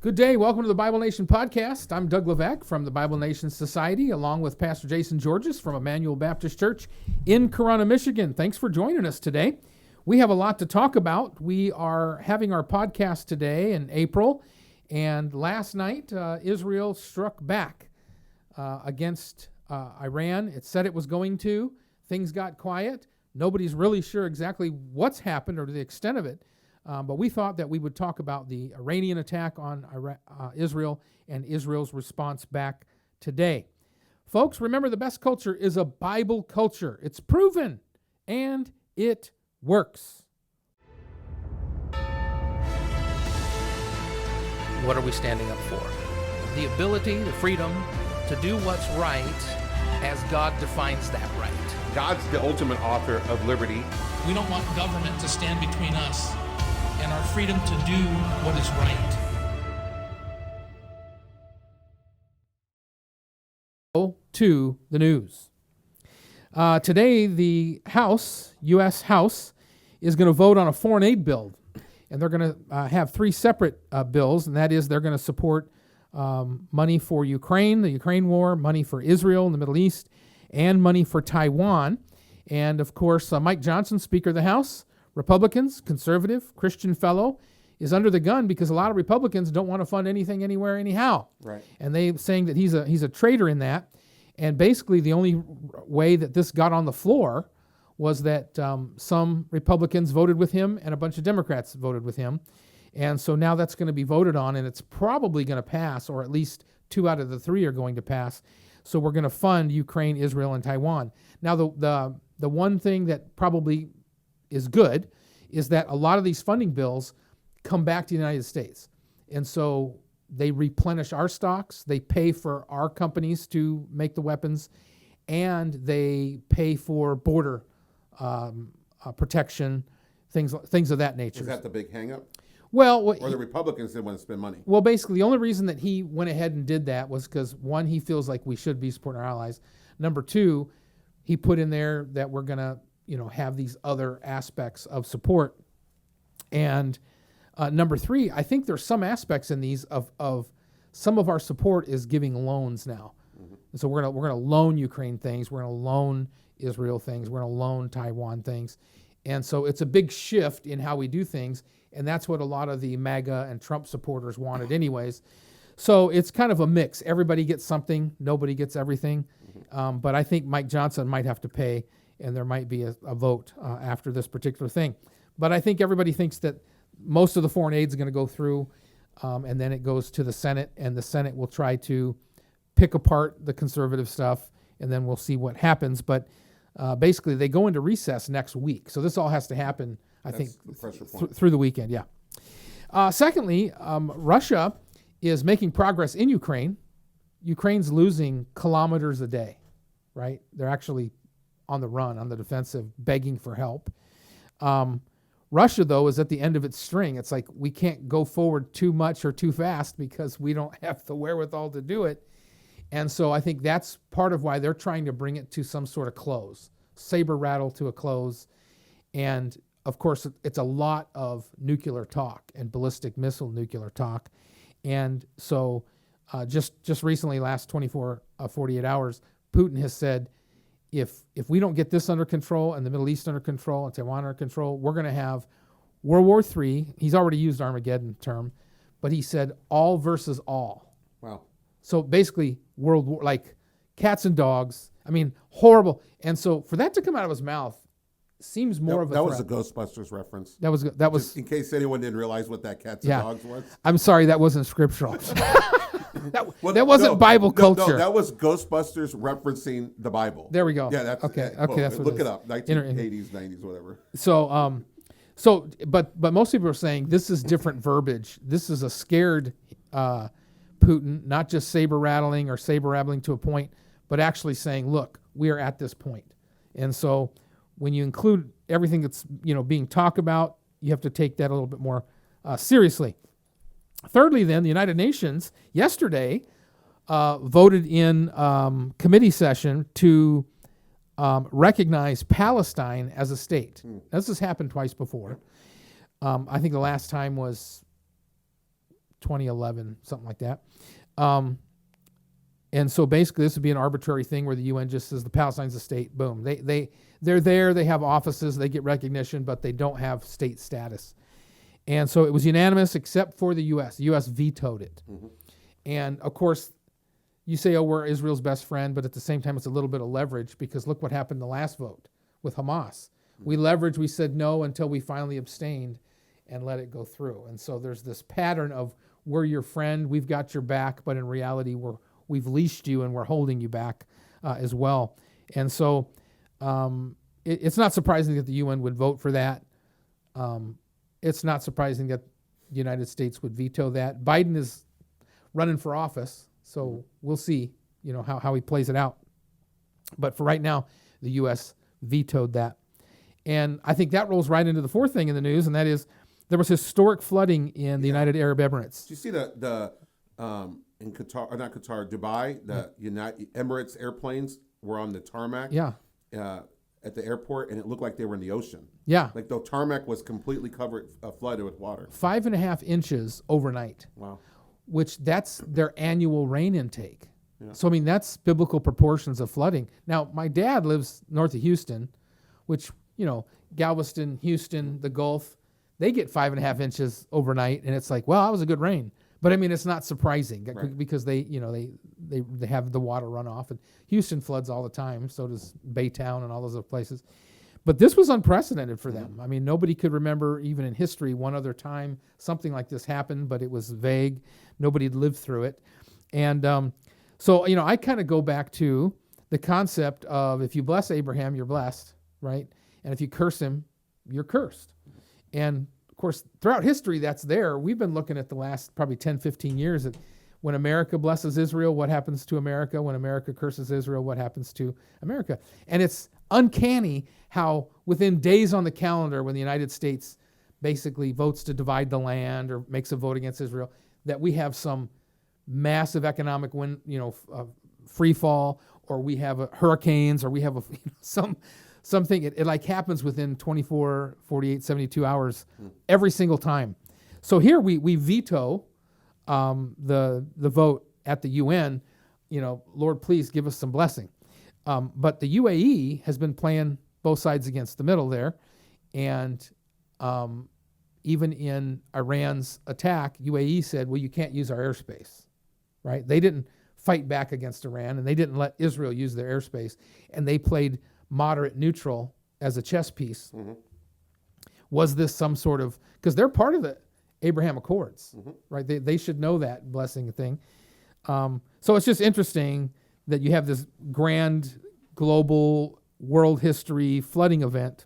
Good day. Welcome to the Bible Nation podcast. I'm Doug Levesque from the Bible Nation Society, along with Pastor Jason Georges from Emmanuel Baptist Church in Corona, Michigan. Thanks for joining us today. We have a lot to talk about. We are having our podcast today in April, and last night Israel struck back against Iran. It said it was going to. Things got quiet. Nobody's really sure exactly what's happened or the extent of it. But we thought that we would talk about the Iranian attack on Israel and Israel's response back today. Folks, remember the best culture is a Bible culture. It's proven and it works. What are we standing up for? The ability, the freedom to do what's right as God defines that right. God's the ultimate author of liberty. We don't want government to stand between us and our freedom to do what is right. To the news. Today, the U.S. House, is going to vote on a foreign aid bill. And they're going to have three separate bills, and that is they're going to support money for Ukraine, the Ukraine war, money for Israel in the Middle East, and money for Taiwan. And, of course, Mike Johnson, Speaker of the House, Republicans, conservative, Christian fellow, is under the gun because a lot of Republicans don't want to fund anything anywhere anyhow. Right. And they're saying that he's a traitor in that. And basically the only way that this got on the floor was that some Republicans voted with him and a bunch of Democrats voted with him. And so now that's going to be voted on, and it's probably going to pass, or at least 2 out of the 3 are going to pass. So we're going to fund Ukraine, Israel, and Taiwan. Now the one thing that probably is good is that a lot of these funding bills come back to the United States. And so they replenish our stocks, they pay for our companies to make the weapons, and they pay for border protection, things of that nature. Is that the big hang-up? Well, or the Republicans didn't want to spend money? Well, basically, the only reason that he went ahead and did that was because, one, he feels like we should be supporting our allies. Number two, he put in there that we're going to have these other aspects of support. And number three, I think there's some aspects in these of some of our support is giving loans now. Mm-hmm. And so we're gonna loan Ukraine things, we're gonna loan Israel things, we're gonna loan Taiwan things. And so it's a big shift in how we do things, and that's what a lot of the MAGA and Trump supporters wanted anyways. So it's kind of a mix. Everybody gets something, nobody gets everything. Mm-hmm. But I think Mike Johnson might have to pay, and there might be a vote after this particular thing. But I think everybody thinks that most of the foreign aid is going to go through, and then it goes to the Senate, and the Senate will try to pick apart the conservative stuff, and then we'll see what happens. But basically, they go into recess next week. So this all has to happen, I think, through the weekend, yeah. Secondly, Russia is making progress in Ukraine. Ukraine's losing kilometers a day, right? They're actually on the run, on the defensive, begging for help. Russia, though, is at the end of its string. It's like we can't go forward too much or too fast because we don't have the wherewithal to do it. And so I think that's part of why they're trying to bring it to some sort of close, saber rattle to a close. And, of course, it's a lot of nuclear talk and ballistic missile nuclear talk. And so just recently, last 48 hours, Putin has said, if we don't get this under control and the Middle East under control and Taiwan under control, we're going to have World War III. He's already used Armageddon term, but he said all versus all. Wow. So basically world war, like cats and dogs. I mean, horrible. And so for that to come out of his mouth seems more of a threat. That was a Ghostbusters reference. That was just in case anyone didn't realize what that cats and dogs was. I'm sorry, that wasn't scriptural. That wasn't Bible culture. No, that was Ghostbusters referencing the Bible. There we go. Yeah, that's okay. Well, That's what look it up. 1980s, 90s, whatever. But most people are saying this is different verbiage. This is a scared Putin, not just saber rattling to a point, but actually saying, look, we are at this point. And so when you include everything that's being talked about, you have to take that a little bit more seriously. Thirdly, then, the United Nations yesterday voted in committee session to recognize Palestine as a state. This has happened twice before. I think the last time was 2011, something like that. And so basically this would be an arbitrary thing where the UN just says the Palestine's a state, boom. They're there, they have offices, they get recognition, but they don't have state status. And so it was unanimous except for the U.S. The U.S. vetoed it. And of course, you say, oh, we're Israel's best friend, but at the same time, it's a little bit of leverage because look what happened the last vote with Hamas. We leveraged, we said no until we finally abstained and let it go through. And so there's this pattern of we're your friend, we've got your back, but in reality, we've leashed you and we're holding you back as well. And so it's not surprising that the UN would vote for that. It's not surprising that the United States would veto that. Biden is running for office, so we'll see, how he plays it out. But for right now, the U.S. vetoed that. And I think that rolls right into the fourth thing in the news, and that is there was historic flooding in the United Arab Emirates. Did you see the in Qatar, or not Qatar, Dubai, the United Emirates airplanes were on the tarmac at the airport, and it looked like they were in the ocean. Yeah. Like the tarmac was completely covered, flooded with water. 5.5 inches overnight. Wow. Which that's their annual rain intake. Yeah. So, I mean, that's biblical proportions of flooding. Now, my dad lives north of Houston, which, Galveston, Houston, the Gulf, they get 5.5 inches overnight, and it's like, well, that was a good rain. But I mean, it's not surprising because they have the water runoff, and Houston floods all the time. So does Baytown and all those other places. But this was unprecedented for them. I mean, nobody could remember even in history one other time something like this happened, but it was vague. Nobody had lived through it. And so, I kind of go back to the concept of if you bless Abraham, you're blessed, right? And if you curse him, you're cursed. And of course, throughout history, that's there. We've been looking at the last probably 10, 15 years at when America blesses Israel, what happens to America? When America curses Israel, what happens to America? And it's uncanny how within days on the calendar, when the United States basically votes to divide the land or makes a vote against Israel, that we have some massive economic free fall, or we have hurricanes, or we have something. It like happens within 24, 48, 72 hours every single time. So here we veto the vote at the UN. Lord, please give us some blessing. But the UAE has been playing both sides against the middle there. And even in Iran's attack, UAE said, well, you can't use our airspace, right? They didn't fight back against Iran, and they didn't let Israel use their airspace. And they played moderate neutral as a chess piece. Was this some sort of, because they're part of the Abraham Accords, right? They should know that blessing thing. So it's just interesting that you have this grand global world history flooding event.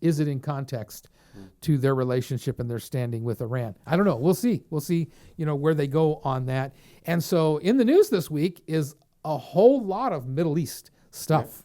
Is it in context to their relationship and their standing with Iran? I don't know. We'll see. We'll see, where they go on that. And so in the news this week is a whole lot of Middle East stuff. Yeah.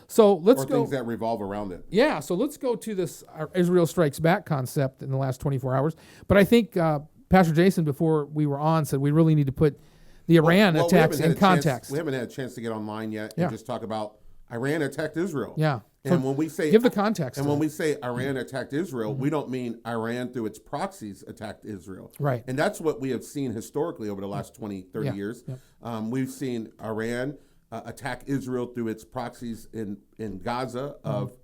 So let's go. Things that revolve around it. Yeah. So let's go to this Israel Strikes Back concept in the last 24 hours. But I think Pastor Jason, before we were on, said we really need to put the Iran attacks in context. We haven't had a chance to get online yet and just talk about Iran attacked Israel. Yeah. And when we say give the context, and when we say Iran attacked Israel, we don't mean Iran through its proxies attacked Israel. Right. And that's what we have seen historically over the last 20, 30 years. Yep. We've seen Iran attack Israel through its proxies in Gaza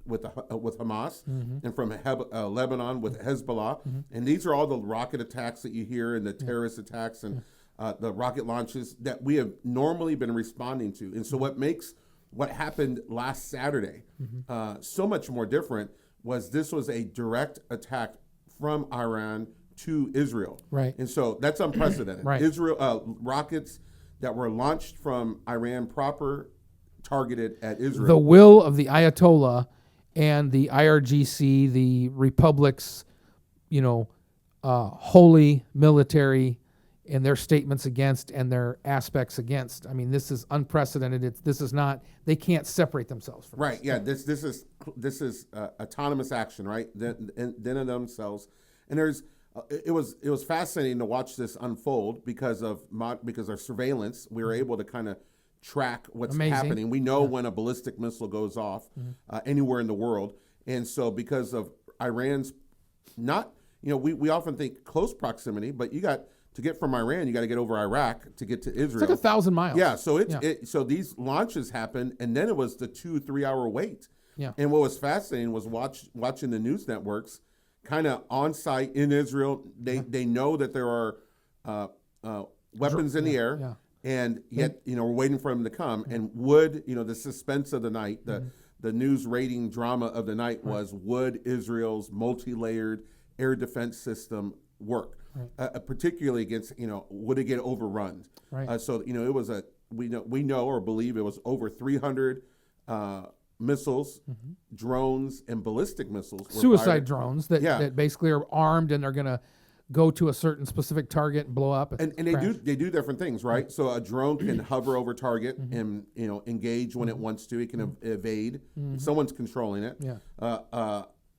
with Hamas, and from Lebanon with Hezbollah. And these are all the rocket attacks that you hear, and the terrorist attacks, and the rocket launches that we have normally been responding to. And so what makes what happened last Saturday so much more different was this was a direct attack from Iran to Israel. Right. And so that's unprecedented. Right. Israel rockets that were launched from Iran proper, targeted at Israel. The will of the Ayatollah and the IRGC, the Republic's, holy military, and their statements against and their aspects against. I mean, this is unprecedented. This is not. They can't separate themselves from right. This. Yeah. This is autonomous action. Right. Then of themselves. And it was fascinating to watch this unfold because our surveillance. We were able to kind of track what's happening. We know when a ballistic missile goes off anywhere in the world, and so because of Iran's we often think close proximity, but you got to get from Iran, you got to get over Iraq to get to Israel. It's like 1,000 miles. Yeah, so so these launches happened, and then it was the 2-3 hour wait. Yeah. And what was fascinating was watching the news networks, kind of on site in Israel. They know that there are weapons in the air. Yeah. And yet, we're waiting for them to come. And would, the suspense of the night, the news rating drama of the night was, would Israel's multi-layered air defense system work? Particularly against, would it get overrun? Right. So, it was we know or believe it was over 300 missiles, drones, and ballistic missiles. Suicide drones that basically are armed and they're going to go to a certain specific target and blow up. And they do different things, right? So a drone can hover over target and engage when it wants to. It can evade. Someone's controlling it. Yeah.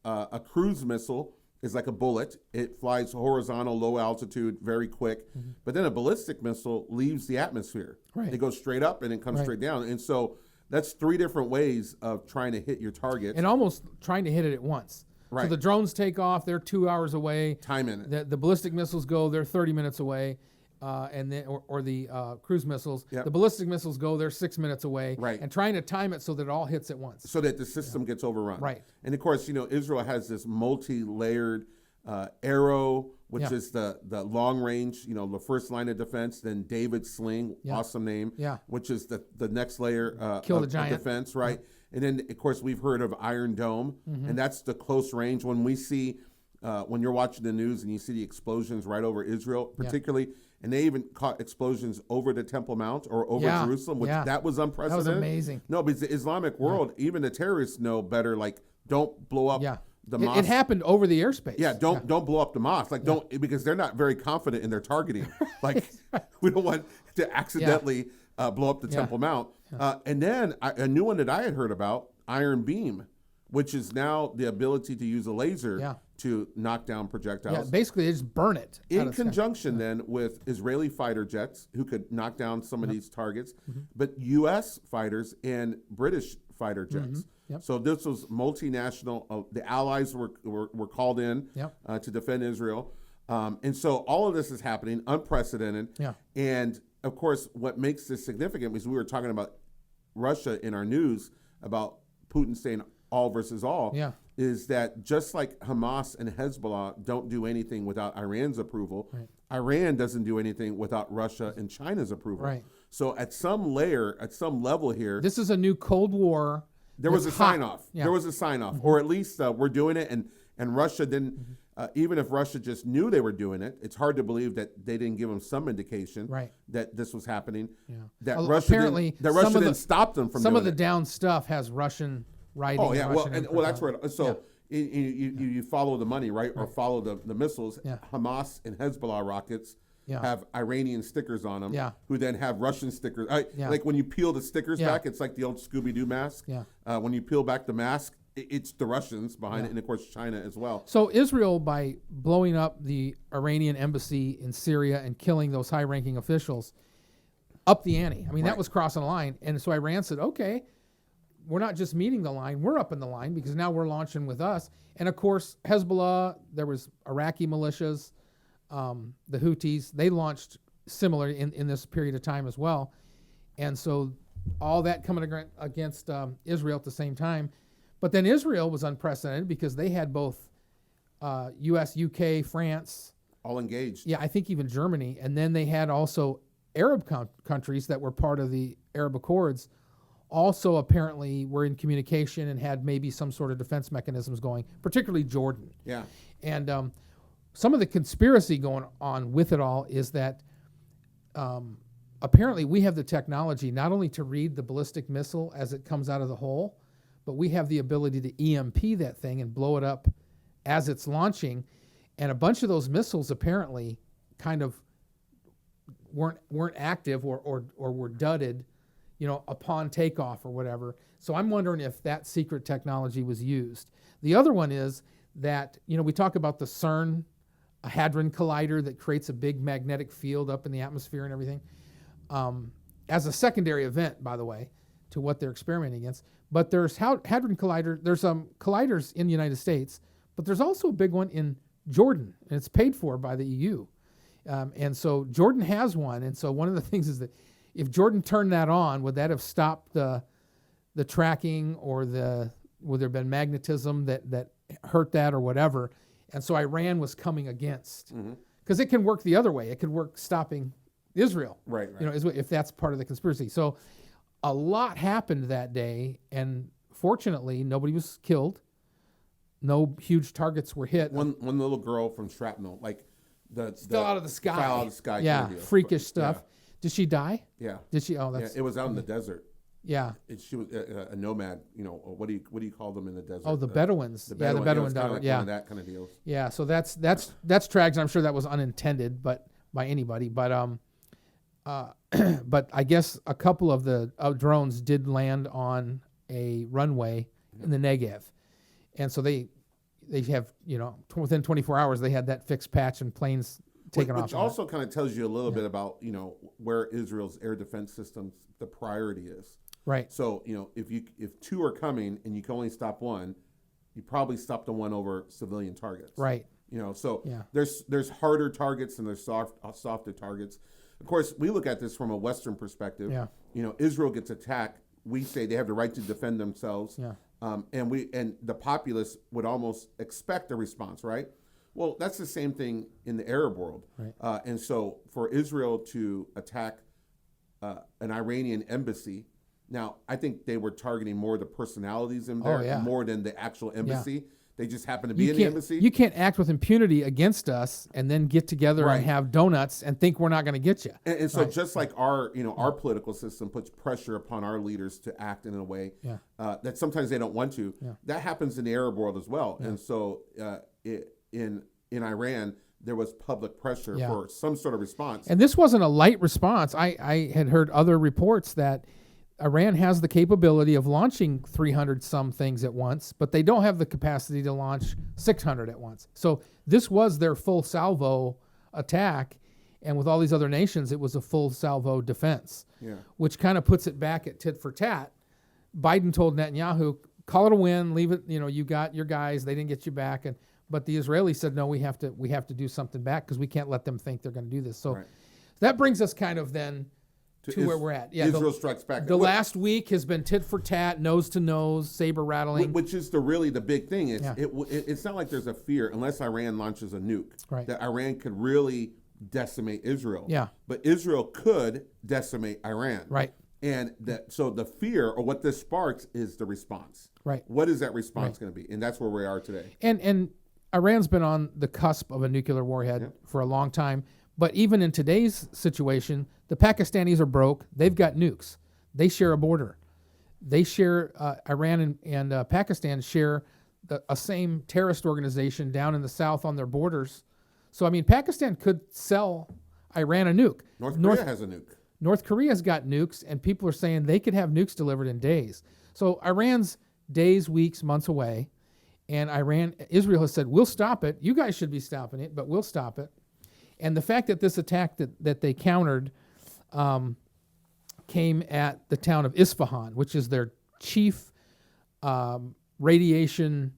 A cruise missile is like a bullet. It flies horizontal, low altitude, very quick. But then a ballistic missile leaves the atmosphere. Right. It goes straight up and it comes straight down. And so that's 3 different ways of trying to hit your target. And almost trying to hit it at once. Right. So the drones take off, they're 2 hours away. Time in it. The ballistic missiles go, they're 30 minutes away. And then, or the cruise missiles. Yep. The ballistic missiles go, they're 6 minutes away. Right. And trying to time it so that it all hits at once. So that the system gets overrun. Right. And of course, Israel has this multi-layered arrow, which is the long range, the first line of defense. Then David's sling, awesome name. Yeah. Which is the next layer Kill the of giant. defense, right? Yeah. And then of course we've heard of Iron Dome, and that's the close range. When we see, when you're watching the news and you see the explosions right over Israel, particularly. And they even caught explosions over the Temple Mount or over Jerusalem, which that was unprecedented. That was amazing. No, because the Islamic world, even the terrorists know better. Like, don't blow up the mosque. It happened over the airspace. Yeah, don't blow up the mosque. Like, don't, because they're not very confident in their targeting. Like, we don't want to accidentally blow up the Temple Mount. And then a new one that I had heard about, Iron Beam, which is now the ability to use a laser to knock down projectiles. Yeah, basically they just burn it. In conjunction then with Israeli fighter jets who could knock down some of these targets, but U.S. fighters and British fighter jets. So this was multinational. The allies were called in to defend Israel. And so all of this is happening, unprecedented. Yeah. And of course, what makes this significant, because we were talking about Russia in our news about Putin saying all versus all, is that just like Hamas and Hezbollah don't do anything without Iran's approval, Iran doesn't do anything without Russia and China's approval. Right. So at some layer, at some level here, This is a new Cold War. there was a sign off. Yeah. There was a sign off, or at least we're doing it, and Russia didn't. Even if Russia just knew they were doing it, it's hard to believe that they didn't give them some indication that this was happening. Yeah. That Well, Russia apparently didn't stop them from some doing of the it. down stuff has Russian writing. Oh yeah, Russian well that's where. So you follow the money, right, or follow the missiles. Yeah. Hamas and Hezbollah rockets have Iranian stickers on them, who then have Russian stickers. Like when you peel the stickers back, it's like the old Scooby-Doo mask. Yeah. When you peel back the mask, it's the Russians behind it, and of course China as well. So Israel, by blowing up the Iranian embassy in Syria and killing those high-ranking officials, up the ante. I mean, that was crossing a line. And so Iran said, okay, we're not just meeting the line, we're up in the line because now we're launching with us. And of course, Hezbollah, there was Iraqi militias, the Houthis, they launched similar in this period of time as well. And so all that coming against Israel at the same time. But then Israel was unprecedented because they had both U.S., UK, France. All engaged. Yeah, I think even Germany. And then they had also Arab countries that were part of the Arab Accords also apparently were in communication and had maybe some sort of defense mechanisms going, particularly Jordan. Yeah. And some of the conspiracy going on with it all is that apparently we have the technology not only to read the ballistic missile as it comes out of the hole, but we have the ability to EMP that thing and blow it up as it's launching. And a bunch of those missiles apparently kind of weren't active or were dudded, upon takeoff or whatever. So I'm wondering if that secret technology was used. The other one is that, we talk about the CERN, a Hadron Collider that creates a big magnetic field up in the atmosphere and everything, as a secondary event, by the way, to what they're experimenting against. But there's Hadron Collider, there's colliders in the United States, but there's also a big one in Jordan, and it's paid for by the EU. And so Jordan has one. And so one of the things is that if Jordan turned that on, would that have stopped the tracking, or would there have been magnetism that hurt that or whatever? And so Iran was coming against, because it can work the other way. It could work stopping Israel, Right. if that's part of the conspiracy. So a lot happened that day, and fortunately, nobody was killed. No huge targets were hit. One little girl from shrapnel, like Fell out of the sky. Fell out of the sky. Yeah, kind of deal. freakish But, stuff. Did she die? Yeah. Did she? Oh, Yeah. that's It was out in the desert. yeah. She was a nomad. What do you call them in the desert? Oh, the Bedouins. The Bedouin it was kinda daughter. like Yeah. one of that kind of deal. Yeah, so that's tragic. I'm sure that was unintended, but by anybody. But but I guess a couple of the drones did land on a runway in the Negev, and so they have within 24 hours they had that fixed patch and planes taken off. Which also kind of tells you a little bit about where Israel's air defense systems, the priority is. Right. So if two are coming and you can only stop one, you probably stop the one over civilian targets. Right. So Yeah. there's harder targets and there's softer targets. Of course, we look at this from a Western perspective. Yeah. Israel gets attacked. We say they have the right to defend themselves. Yeah. And the populace would almost expect a response, right? Well, that's the same thing in the Arab world. Right. And so for Israel to attack an Iranian embassy, now I think they were targeting more the personalities in there more than the actual embassy. They just happen to be in the embassy. You can't act with impunity against us and then get together and have donuts and think we're not going to get you. And so just like our political system puts pressure upon our leaders to act in a way that sometimes they don't want to, that happens in the Arab world as well. And so in Iran, there was public pressure for some sort of response. And this wasn't a light response. I had heard other reports that Iran has the capability of launching 300 some things at once, but they don't have the capacity to launch 600 at once. So this was their full salvo attack, and with all these other nations, it was a full salvo defense, which kind of puts it back at tit for tat. Biden told Netanyahu, call it a win, leave it, you got your guys, they didn't get you back, but the Israelis said, no, we have to do something back because we can't let them think they're going to do this. So that brings us kind of then to where we're at. Yeah, Israel strikes back. The last week has been tit for tat, nose to nose, saber rattling. Which is really the big thing. It's not like there's a fear, unless Iran launches a nuke, that Iran could really decimate Israel. Yeah. But Israel could decimate Iran. Right. And so the fear, or what this sparks, is the response. Right. What is that response going to be? And that's where we are today. And Iran's been on the cusp of a nuclear warhead for a long time. But even in today's situation, the Pakistanis are broke. They've got nukes. They share a border. They share, Iran and Pakistan share a same terrorist organization down in the south on their borders. So, I mean, Pakistan could sell Iran a nuke. North Korea has a nuke. North Korea's got nukes, and people are saying they could have nukes delivered in days. So Iran's days, weeks, months away. And Israel has said, we'll stop it. You guys should be stopping it, but we'll stop it. And the fact that this attack that they countered came at the town of Isfahan, which is their chief radiation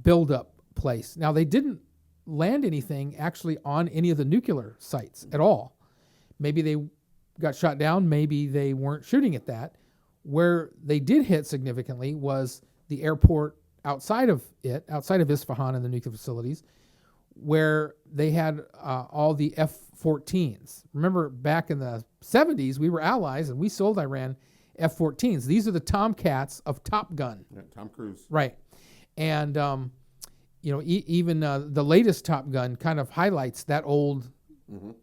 buildup place. Now, they didn't land anything actually on any of the nuclear sites at all. Maybe they got shot down. Maybe they weren't shooting at that. Where they did hit significantly was the airport outside of Isfahan and the nuclear facilities, where they had all the F-14s. Remember, back in the 70s, we were allies, and we sold Iran F-14s. These are the Tomcats of Top Gun. Yeah, Tom Cruise. Right. And, even the latest Top Gun kind of highlights that old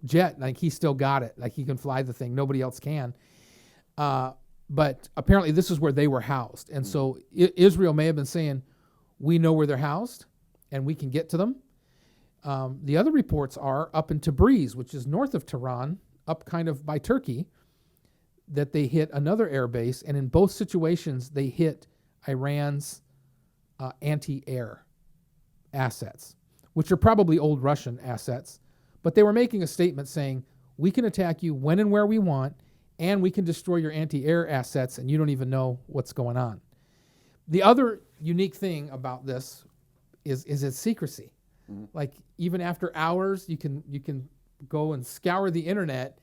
jet. Like, he still got it. Like, he can fly the thing. Nobody else can. But apparently this is where they were housed. And so Israel may have been saying, we know where they're housed, and we can get to them. The other reports are up in Tabriz, which is north of Tehran, up kind of by Turkey, that they hit another air base. And in both situations, they hit Iran's anti-air assets, which are probably old Russian assets. But they were making a statement saying, we can attack you when and where we want, and we can destroy your anti-air assets, and you don't even know what's going on. The other unique thing about this is its secrecy. Like even after hours, you can go and scour the internet.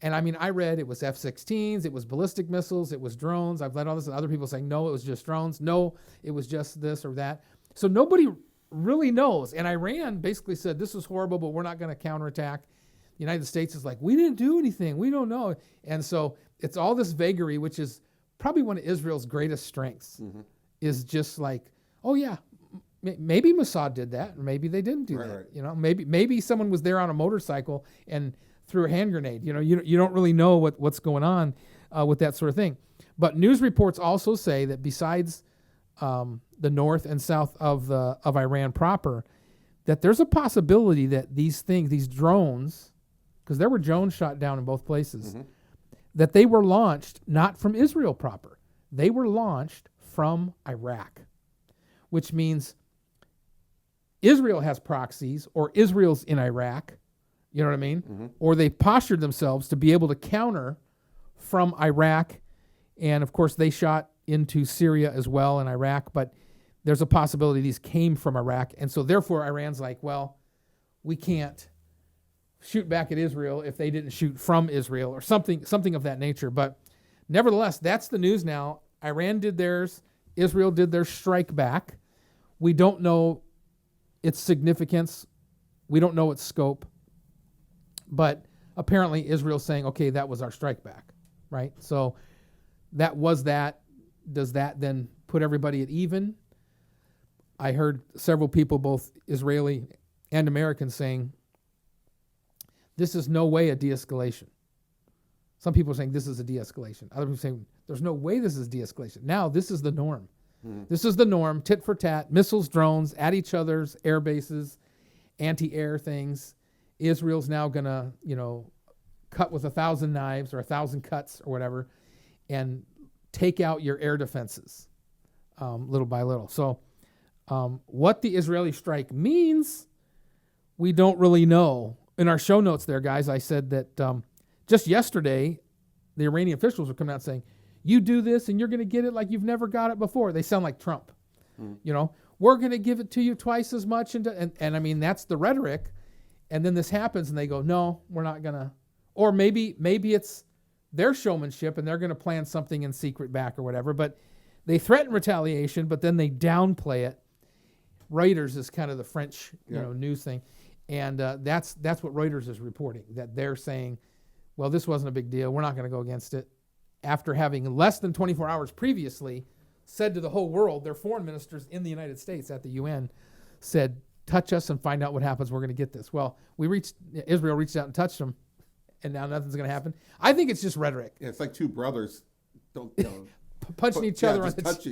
And I mean, I read it was F-16s, it was ballistic missiles, it was drones. I've read all this, and other people saying, no, it was just drones. No, it was just this or that. So nobody really knows. And Iran basically said, this is horrible, but we're not going to counterattack. The United States is like, we didn't do anything. We don't know. And so it's all this vagary, which is probably one of Israel's greatest strengths, is just like, oh yeah, maybe Mossad did that, or maybe they didn't do that. Right. You know, maybe someone was there on a motorcycle and threw a hand grenade. You know, you don't really know what's going on with that sort of thing. But news reports also say that besides the north and south of Iran proper, that there's a possibility that these drones, because there were drones shot down in both places, that they were launched not from Israel proper. They were launched from Iraq, which means Israel has proxies, or Israel's in Iraq, you know what I mean? Or they postured themselves to be able to counter from Iraq. And of course, they shot into Syria as well and Iraq, but there's a possibility these came from Iraq. And so therefore, Iran's like, well, we can't shoot back at Israel if they didn't shoot from Israel, or something of that nature. But nevertheless, that's the news now. Iran did theirs. Israel did their strike back. We don't know its significance. We don't know its scope. But apparently Israel's saying, okay, that was our strike back, right? So that was that. Does that then put everybody at even? I heard several people, both Israeli and American, saying this is no way a de-escalation. Some people are saying this is a de-escalation. Other people are saying there's no way this is de-escalation. Now this is the norm. This is the norm, tit for tat, missiles, drones at each other's air bases, anti-air things. Israel's now going to, cut with 1,000 knives or 1,000 cuts or whatever and take out your air defenses little by little. So what the Israeli strike means, we don't really know. In our show notes there, guys, I said that just yesterday, the Iranian officials were coming out saying, you do this and you're going to get it like you've never got it before. They sound like Trump. We're going to give it to you twice as much. And I mean, that's the rhetoric. And then this happens and they go, no, we're not going to. Or maybe it's their showmanship and they're going to plan something in secret back or whatever. But they threaten retaliation, but then they downplay it. Reuters is kind of the French news thing. And that's what Reuters is reporting, that they're saying, well, this wasn't a big deal. We're not going to go against it. After having less than 24 hours previously said to the whole world, their foreign ministers in the United States at the UN said, touch us and find out what happens. We're going to get this. Well, Israel reached out and touched them, and now nothing's going to happen. I think it's just rhetoric. Yeah, it's like two brothers punching each other. Just touch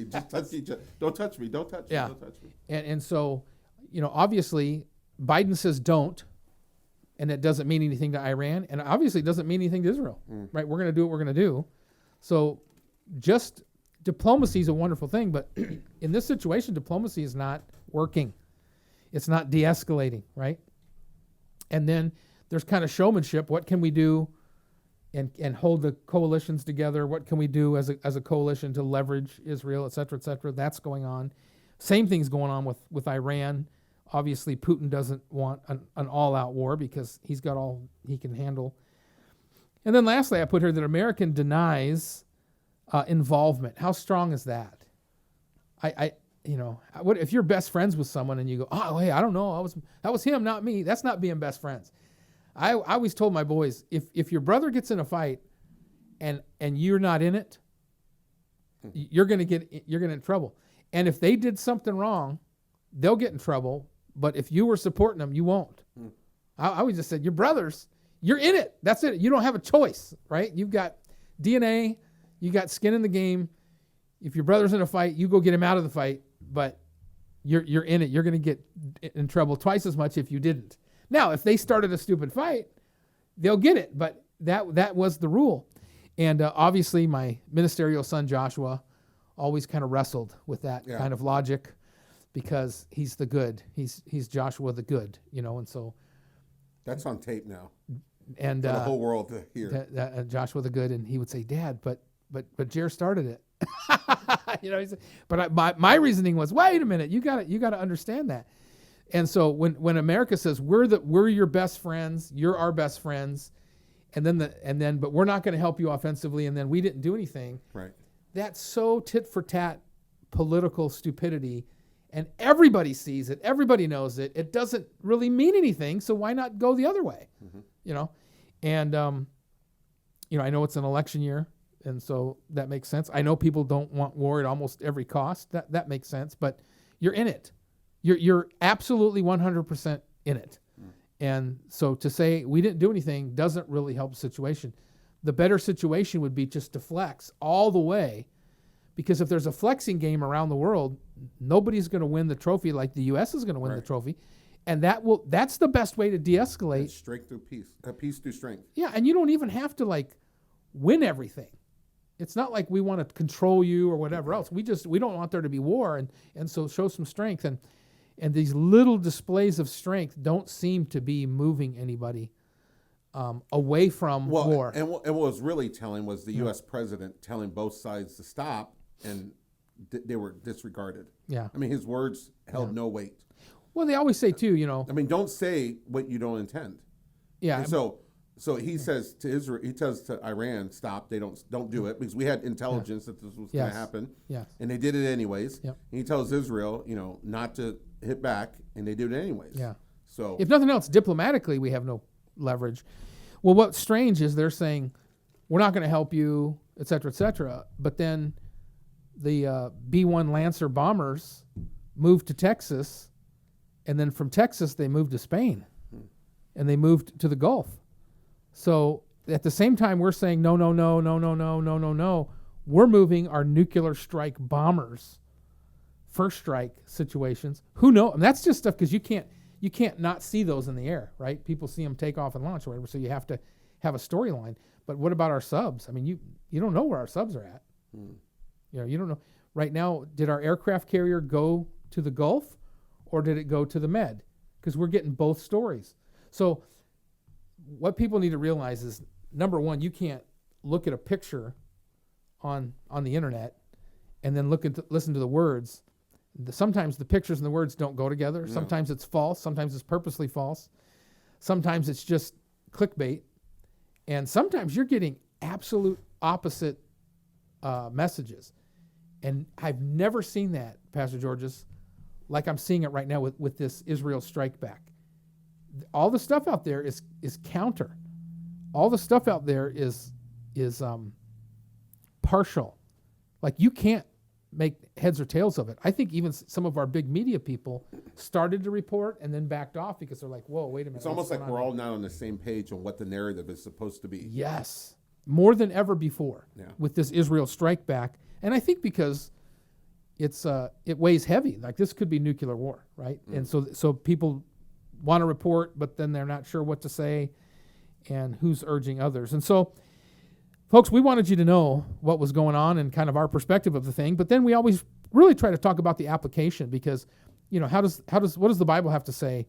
each other. Don't touch me. Don't touch me. Don't touch me. And so, obviously, Biden says don't, and it doesn't mean anything to Iran, and obviously it doesn't mean anything to Israel, right? We're going to do what we're going to do. So just diplomacy is a wonderful thing, but in this situation, diplomacy is not working. It's not de-escalating, right? And then there's kind of showmanship. What can we do and hold the coalitions together? What can we do as a coalition to leverage Israel, et cetera, et cetera? That's going on. Same thing's going on with Iran. Obviously, Putin doesn't want an all-out war because he's got all he can handle. And then lastly, I put here that American denies involvement. How strong is that? What if you're best friends with someone and you go, oh, hey, I don't know, that was him, not me. That's not being best friends. I always told my boys, if your brother gets in a fight and you're not in it, you're gonna get in trouble. And if they did something wrong, they'll get in trouble. But if you were supporting them, you won't. I always just said, your brothers, you're in it. That's it. You don't have a choice, right? You've got DNA, you got skin in the game. If your brother's in a fight, you go get him out of the fight, but you're in it. You're going to get in trouble twice as much if you didn't. Now, if they started a stupid fight, they'll get it, but that was the rule. And obviously, my ministerial son, Joshua, always kind of wrestled with that kind of logic because he's the good. He's Joshua the good, and so. That's on tape now. And for the whole world to hear. Joshua the good, and he would say, Dad, but Jer started it. He said, but my reasoning was, wait a minute, you got to understand that. And so when America says we're your best friends, you're our best friends, but we're not going to help you offensively, and then we didn't do anything. Right. That's so tit for tat political stupidity, and everybody sees it. Everybody knows it. It doesn't really mean anything. So why not go the other way? Mm-hmm. You know, and I know it's an election year, and so that makes sense. I know people don't want war at almost every cost. That makes sense. But you're in it. You're absolutely 100% in it. And so to say we didn't do anything doesn't really help the situation. The better situation would be just to flex all the way, because if there's a flexing game around the world, nobody's going to win the trophy like the U.S. is going to win the trophy. And that's the best way to de-escalate. It's strength through peace. Peace through strength. Yeah, and you don't even have to win everything. It's not like we want to control you or whatever else. We don't want there to be war, and so show some strength. And these little displays of strength don't seem to be moving anybody away from war. And what was really telling was the U.S. president telling both sides to stop, and they were disregarded. Yeah. I mean, his words held no weight. Well, they always say too, I mean, don't say what you don't intend. Yeah. And so he says to Israel, he tells to Iran, stop. They don't do it, because we had intelligence that this was going to happen. Yes. And they did it anyways. Yep. And he tells Israel, not to hit back, and they did it anyways. Yeah. So if nothing else, diplomatically, we have no leverage. Well, what's strange is they're saying we're not going to help you, et cetera, et cetera. But then the B-1 Lancer bombers moved to Texas, and then from Texas they moved to Spain, and they moved to the Gulf. So at the same time, we're saying no. We're moving our nuclear strike bombers, first strike situations. Who knows? And that's just stuff because you can't not see those in the air, right? People see them take off and launch or whatever, so you have to have a storyline. But what about our subs? I mean, you don't know where our subs are at. You don't know. Right now, did our aircraft carrier go to the Gulf, or did it go to the Med? Because we're getting both stories. So what people need to realize is, number one, you can't look at a picture on the internet and then listen to the words. Sometimes the pictures and the words don't go together. No. Sometimes it's false. Sometimes it's purposely false. Sometimes it's just clickbait. And sometimes you're getting absolute opposite messages. And I've never seen that, Pastor Georges, like I'm seeing it right now with this Israel strike back. All the stuff out there is counter. All the stuff out there is partial. Like, you can't make heads or tails of it. I think even some of our big media people started to report and then backed off because they're like, whoa, wait a minute. It's almost like we're all not on the same page on what the narrative is supposed to be. Yes. More than ever before with this Israel strike back. And I think because it weighs heavy. Like, this could be nuclear war, right? And so people want to report, but then they're not sure what to say and who's urging others. And so, folks, we wanted you to know what was going on and kind of our perspective of the thing, but then we always really try to talk about the application because, what does the Bible have to say?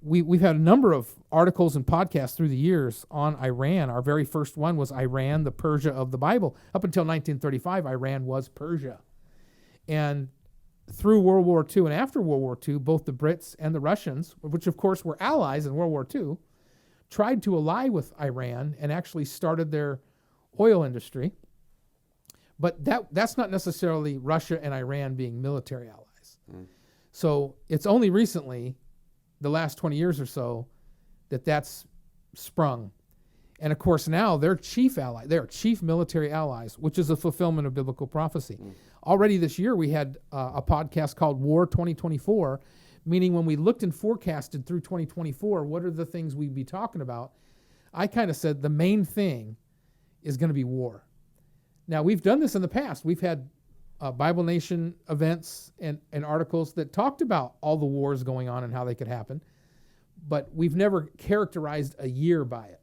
We've had a number of articles and podcasts through the years on Iran. Our very first one was Iran, the Persia of the Bible. Up until 1935, Iran was Persia. And through World War II and after World War II, both the Brits and the Russians, which of course were allies in World War II, tried to ally with Iran and actually started their oil industry. But that's not necessarily Russia and Iran being military allies. So it's only recently, the last 20 years or so, that's sprung. And of course now they're chief ally. They're chief military allies, which is a fulfillment of biblical prophecy. Already this year we had a podcast called War 2024, meaning when we looked and forecasted through 2024, what are the things we'd be talking about? I kind of said the main thing is going to be war. Now, we've done this in the past. We've had Bible Nation events and articles that talked about all the wars going on and how they could happen, but we've never characterized a year by it.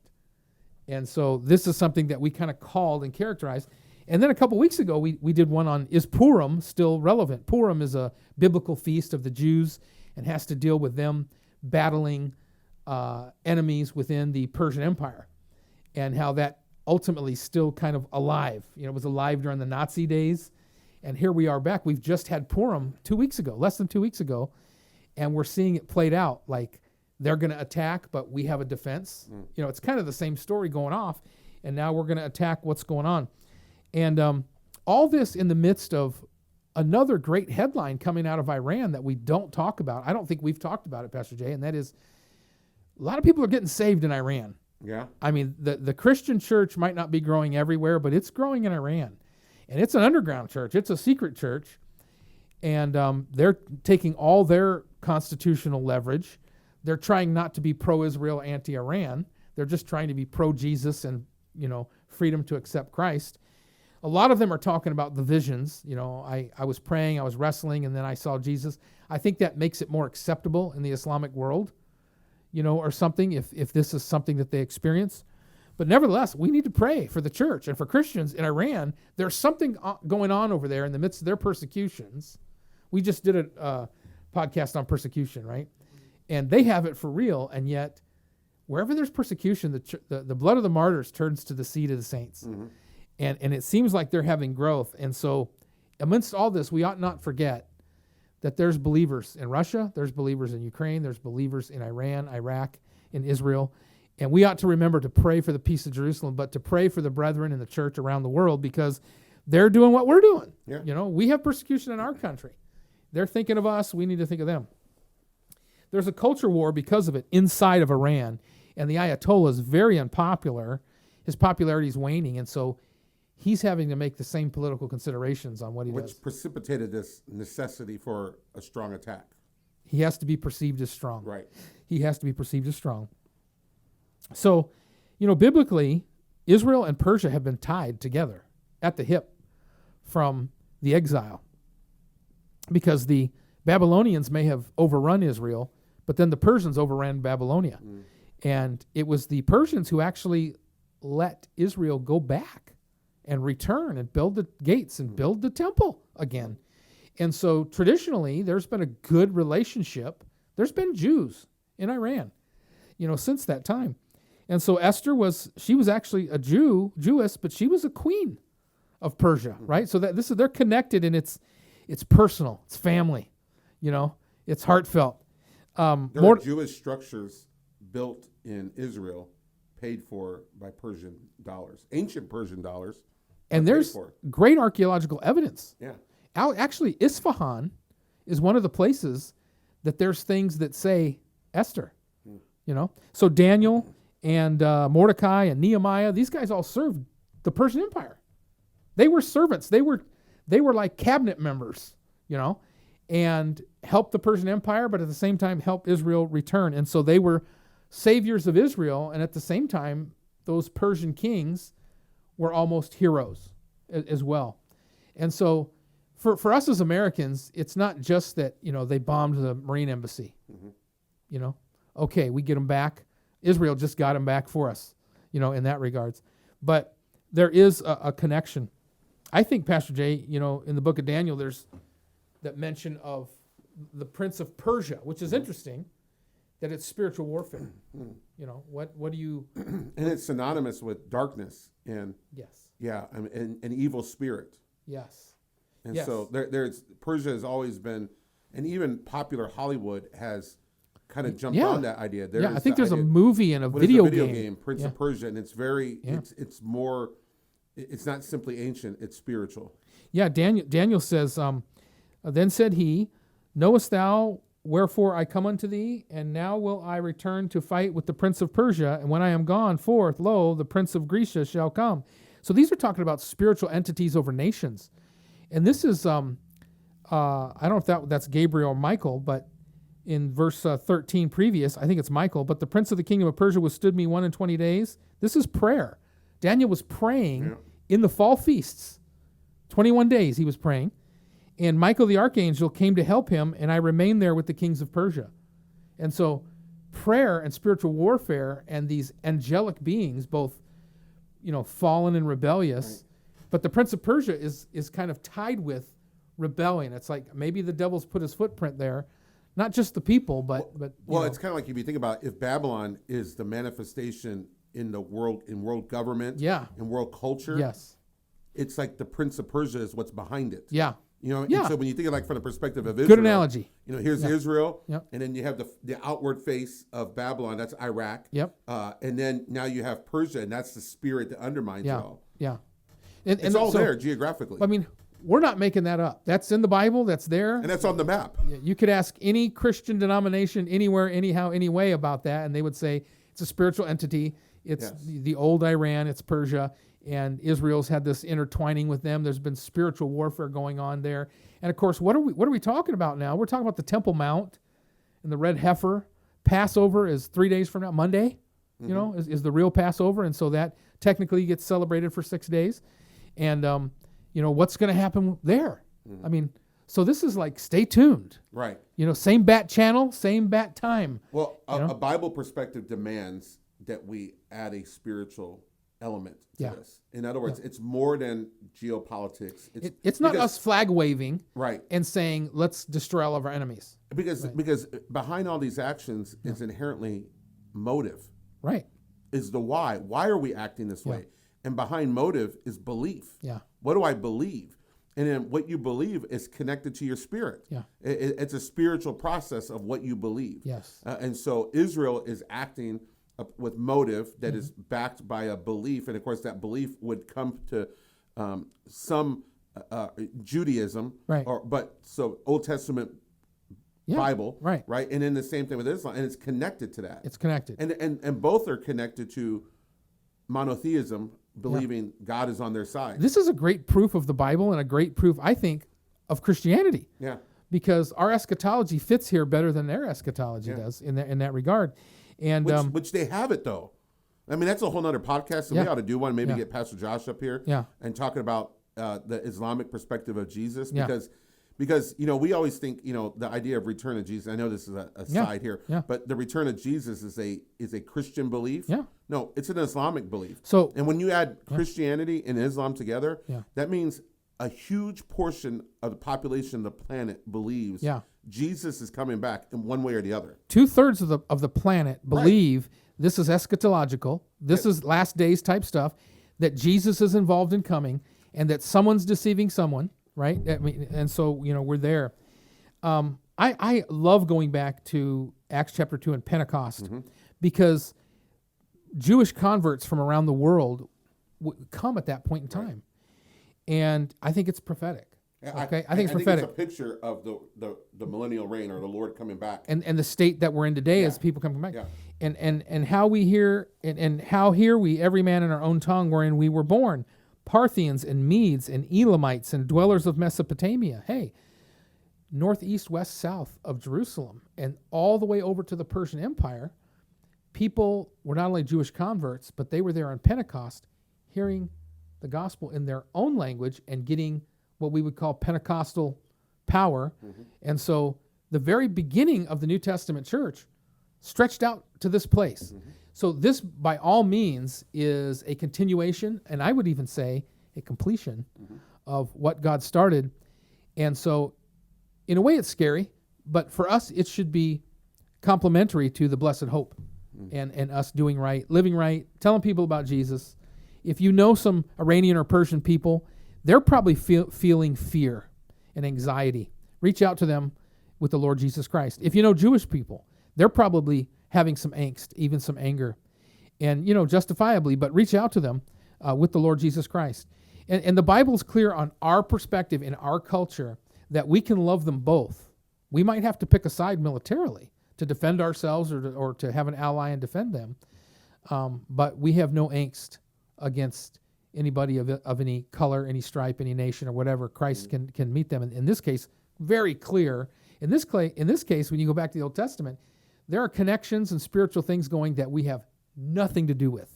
And so this is something that we kind of called and characterized. And then a couple weeks ago, we did one on, is Purim still relevant? Purim is a biblical feast of the Jews and has to deal with them battling enemies within the Persian Empire and how that ultimately still kind of alive. It was alive during the Nazi days. And here we are back. We've just had Purim 2 weeks ago, less than 2 weeks ago. And we're seeing it played out. Like they're going to attack, but we have a defense. You know, it's kind of the same story going off. And now we're going to attack what's going on. And all this in the midst of another great headline coming out of Iran that we don't talk about. I don't think we've talked about it, Pastor Jay, and that is a lot of people are getting saved in Iran. Yeah. I mean, the Christian church might not be growing everywhere, but it's growing in Iran. And it's an underground church. It's a secret church. And they're taking all their constitutional leverage. They're trying not to be pro-Israel, anti-Iran. They're just trying to be pro-Jesus and, you know, freedom to accept Christ. A lot of them are talking about the visions. You know, I was praying, I was wrestling, and then I saw Jesus. I think that makes it more acceptable in the Islamic world, you know, or something, if this is something that they experience. But nevertheless, we need to pray for the church and for Christians in Iran. There's something going on over there in the midst of their persecutions. We just did a podcast on persecution, right? And they have it for real, and yet wherever there's persecution, the blood of the martyrs turns to the seed of the saints. Mm-hmm. And it seems like they're having growth. And so amidst all this, we ought not forget that there's believers in Russia, there's believers in Ukraine, there's believers in Iran, Iraq, in Israel. And we ought to remember to pray for the peace of Jerusalem, but to pray for the brethren in the church around the world because they're doing what we're doing. Yeah. You know, we have persecution in our country. They're thinking of us. We need to think of them. There's a culture war because of it inside of Iran. And the Ayatollah is very unpopular. His popularity is waning. And so he's having to make the same political considerations on what he does. Which precipitated this necessity for a strong attack. He has to be perceived as strong. Right. He has to be perceived as strong. So, you know, biblically, Israel and Persia have been tied together at the hip from the exile because the Babylonians may have overrun Israel, but then the Persians overran Babylonia. And it was the Persians who actually let Israel go back and return and build the gates and build the temple again. And so traditionally, there's been a good relationship. There's been Jews in Iran, you know, since that time. And so Esther was actually a Jewess, but she was a queen of Persia, right? So that they're connected, and it's personal, it's family, you know, it's heartfelt. There are Jewish structures built in Israel paid for by Persian dollars, ancient Persian dollars. And there's great archaeological evidence. Yeah. Actually, Isfahan is one of the places that there's things that say Esther, you know. So Daniel and Mordecai and Nehemiah, these guys all served the Persian Empire. They were servants. They were like cabinet members, you know, and helped the Persian Empire, but at the same time helped Israel return. And so they were saviors of Israel, and at the same time, those Persian kings were almost heroes as well. And so for us as Americans, it's not just that, you know, they bombed the Marine embassy. You know, okay, we get them back. Israel just got them back for us, you know, in that regards. But there is a connection. I think, Pastor Jay, you know, in the book of Daniel, there's that mention of the prince of Persia, which is interesting, that it's spiritual warfare. You know, what do you... And it's synonymous with darkness and... Yes. Yeah, and evil spirit. Yes. And yes. so there's Persia has always been, and even popular Hollywood has kind of jumped on that idea. I think there's a movie and a video game, Prince of Persia, and it's very, it's more, it's not simply ancient, it's spiritual. Yeah, Daniel says, then said he, knowest thou wherefore I come unto thee? And now will I return to fight with the prince of Persia, and when I am gone forth, lo, the prince of Grecia shall come. So these are talking about spiritual entities over nations. And this is, I don't know if that's Gabriel or Michael, but in verse 13 previous, I think it's Michael, but the prince of the kingdom of Persia withstood me 21 days. This is prayer. Daniel was praying in the fall feasts. 21 days he was praying. And Michael the archangel came to help him, and I remained there with the kings of Persia. And so prayer and spiritual warfare and these angelic beings, both, you know, fallen and rebellious, but the prince of Persia is kind of tied with rebellion. It's like maybe the devil's put his footprint there, not just the people, but well, it's kind of like if you think about if Babylon is the manifestation in the world, in world government, in world culture, yes, it's like the prince of Persia is what's behind it. Yeah. You know, Yeah. and so when you think of like from the perspective of Israel, Good analogy. You know, here's Israel, Yep. and then you have the outward face of Babylon, that's Iraq. Yep. And then now you have Persia, and that's the spirit that undermines it Yeah. all. Yeah. It's all there geographically. I mean, we're not making that up. That's in the Bible. That's there. And that's on the map. You could ask any Christian denomination anywhere, anyhow, any way about that, and they would say it's a spiritual entity. It's the old Iran. It's Persia, and Israel's had this intertwining with them. There's been spiritual warfare going on there, and of course, what are we talking about now? We're talking about the Temple Mount and the red heifer. Passover is 3 days from now, Monday. You know, is the real Passover, and so that technically gets celebrated for 6 days, and you know what's going to happen there. I mean, so this is like stay tuned. Right. You know, same bat channel, same bat time. Well, a Bible perspective demands that we add a spiritual element to this. In other words, it's more than geopolitics. It's not us flag waving right. and saying, let's destroy all of our enemies. Because behind all these actions is inherently motive. Right. Is the why. Why are we acting this way? And behind motive is belief. Yeah. What do I believe? And then what you believe is connected to your spirit. Yeah. It's a spiritual process of what you believe. Yes. And so Israel is acting with motive that is backed by a belief. And of course, that belief would come to some Judaism. Right. So Old Testament Bible. Right. Right. And then the same thing with Islam. And it's connected to that. It's connected. And both are connected to monotheism, believing God is on their side. This is a great proof of the Bible and a great proof, I think, of Christianity. Yeah. Because our eschatology fits here better than their eschatology does in that regard. And which they have it though. I mean, that's a whole nother podcast, and we ought to do one. Maybe get Pastor Josh up here and talking about the Islamic perspective of Jesus, because you know we always think the idea of return of Jesus. I know this is a side here, but the return of Jesus is a Christian belief. Yeah. No, it's an Islamic belief. So, and when you add Christianity and Islam together, that means a huge portion of the population of the planet believes Jesus is coming back in one way or the other. 2/3 of the planet believe this is eschatological, this is last days type stuff, that Jesus is involved in coming, and that someone's deceiving someone, right? I mean, and so we're there. I love going back to Acts chapter 2 and Pentecost because Jewish converts from around the world come at that point in time, and I think it's prophetic. Okay, I think it's prophetic. It's a picture of the millennial reign or the Lord coming back, and the state that we're in today as people coming back, and how we hear and how hear we every man in our own tongue wherein we were born, Parthians and Medes and Elamites and dwellers of Mesopotamia. Hey, northeast, west, south of Jerusalem, and all the way over to the Persian Empire, people were not only Jewish converts, but they were there on Pentecost, hearing the gospel in their own language and getting what we would call Pentecostal power. And so the very beginning of the New Testament church stretched out to this place. So this, by all means, is a continuation, and I would even say a completion of what God started. And so in a way it's scary, but for us it should be complementary to the blessed hope and us doing right, living right, telling people about Jesus. If you know some Iranian or Persian people, they're probably feeling fear and anxiety. Reach out to them with the Lord Jesus Christ. If you know Jewish people, they're probably having some angst, even some anger, and justifiably, but reach out to them with the Lord Jesus Christ. And the Bible is clear on our perspective in our culture that we can love them both. We might have to pick a side militarily to defend ourselves or to have an ally and defend them, but we have no angst against anybody of any color, any stripe, any nation, or whatever. Christ can meet them. In this case, very clear. In this case, when you go back to the Old Testament, there are connections and spiritual things going that we have nothing to do with,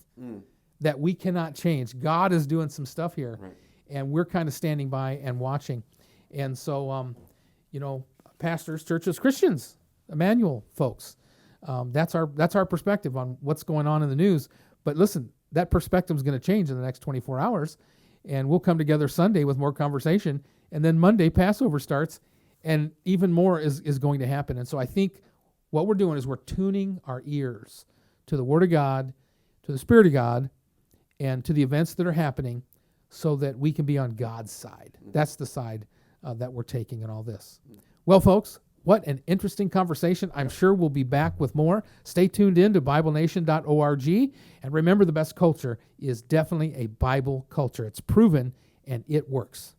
that we cannot change. God is doing some stuff here, and we're kind of standing by and watching. And so, pastors, churches, Christians, Emmanuel folks, that's our perspective on what's going on in the news. But listen, that perspective is going to change in the next 24 hours, and we'll come together Sunday with more conversation, and then Monday Passover starts, and even more is going to happen. And so I think what we're doing is we're tuning our ears to the Word of God, to the Spirit of God, and to the events that are happening so that we can be on God's side. That's the side that we're taking in all this. Well, folks, what an interesting conversation. I'm sure we'll be back with more. Stay tuned in to BibleNation.org. And remember, the best culture is definitely a Bible culture. It's proven and it works.